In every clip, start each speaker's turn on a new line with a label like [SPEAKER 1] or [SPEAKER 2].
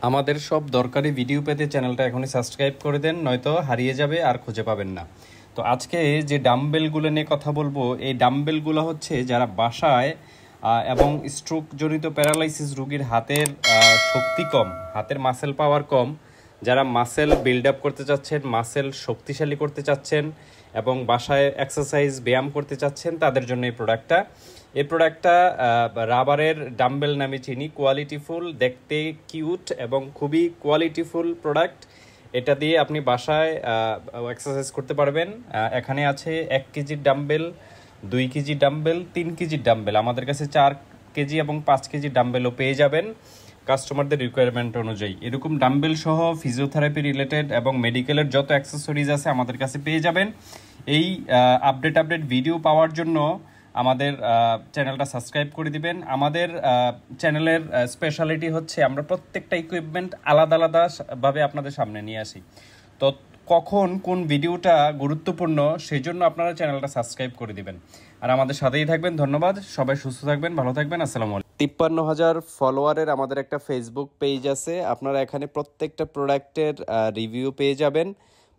[SPEAKER 1] আমাদের সব দরকারি ভিডিও পেতে চ্যানেলটা এখনই সাবস্ক্রাইব করে দেন, নয়তো হারিয়ে যাবে আর খুঁজে পাবেন না। তো আজকে যে ডাম্বেলগুলো নিয়ে কথা বলবো, এই ডাম্বেলগুলো হচ্ছে যারা বাসায় এবং স্ট্রোক জনিত প্যারালাইসিস রোগীর হাতের শক্তি কম, হাতের মাসেল পাওয়ার কম, যারা মাসেল বিল্ড আপ করতে চাচ্ছেন, মাসেল শক্তিশালী করতে চাচ্ছেন এবং বাসায় এক্সারসাইজ ব্যায়াম করতে চাচ্ছেন, তাদের জন্য এই প্রোডাক্টটা রাবারের ডাম্বেল নামে চিনি। কোয়ালিটিফুল, দেখতে কিউট এবং খুবই কোয়ালিটিফুল প্রোডাক্ট। এটা দিয়ে আপনি বাসায় এক্সারসাইজ করতে পারবেন। এখানে আছে 1 কেজির ডাম্বেল, 2 কেজি ডাম্বেল, 3 কেজির ডাম্বেল। আমাদের কাছে 4 কেজি এবং 5 কেজি ডাম্বেলও পেয়ে যাবেন কাস্টমারদের রিকোয়ারমেন্ট অনুযায়ী। এরকম ডাম্বেল সহ ফিজিওথেরাপি রিলেটেড এবং মেডিকেলের যত অ্যাক্সেসরিজ আছে আমাদের কাছে পেয়ে যাবেন। এই আপডেট ভিডিও পাওয়ার জন্য আমাদের চ্যানেলটা সাবস্ক্রাইব করে দিবেন। আমাদের চ্যানেলের স্পেশালিটি হচ্ছে আমরা প্রত্যেকটা ইকুইপমেন্ট আলাদাভাবে আপনাদের সামনে নিয়ে আসি। তো কখন কোন ভিডিওটা গুরুত্বপূর্ণ সেই জন্য আপনারা চ্যানেলটা সাবস্ক্রাইব করে দিবেন আর আমাদের সাথেই থাকবেন। ধন্যবাদ। সবাই সুস্থ থাকবেন, ভালো থাকবেন। আসসালামু আলাইকুম। 53,000 ফলোয়ারের আমাদের একটা ফেসবুক পেজ আছে। আপনারা এখানে প্রত্যেকটা প্রোডাক্টের রিভিউ পেয়ে যাবেন।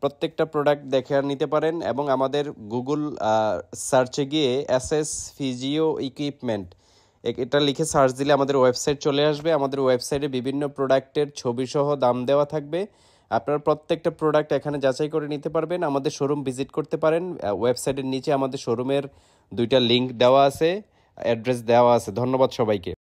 [SPEAKER 1] প্রত্যেকটা প্রোডাক্ট দেখে নিতে পারেন এবং আমাদের গুগল সার্চে গিয়ে এসএস ফিজিও ইকুইপমেন্ট এটা লিখে সার্চ দিলে আমাদের ওয়েবসাইট চলে আসবে। আমাদের ওয়েবসাইটে বিভিন্ন প্রোডাক্টের ছবি সহ দাম দেওয়া থাকবে। আপনারা প্রত্যেকটা প্রোডাক্ট এখানে যাচাই করে নিতে পারবেন। আমাদের শোরুম ভিজিট করতে পারেন। ওয়েবসাইটের নিচে আমাদের শোরুমের 2টা লিঙ্ক দেওয়া আছে, অ্যাড্রেস দেওয়া আছে। ধন্যবাদ সবাইকে।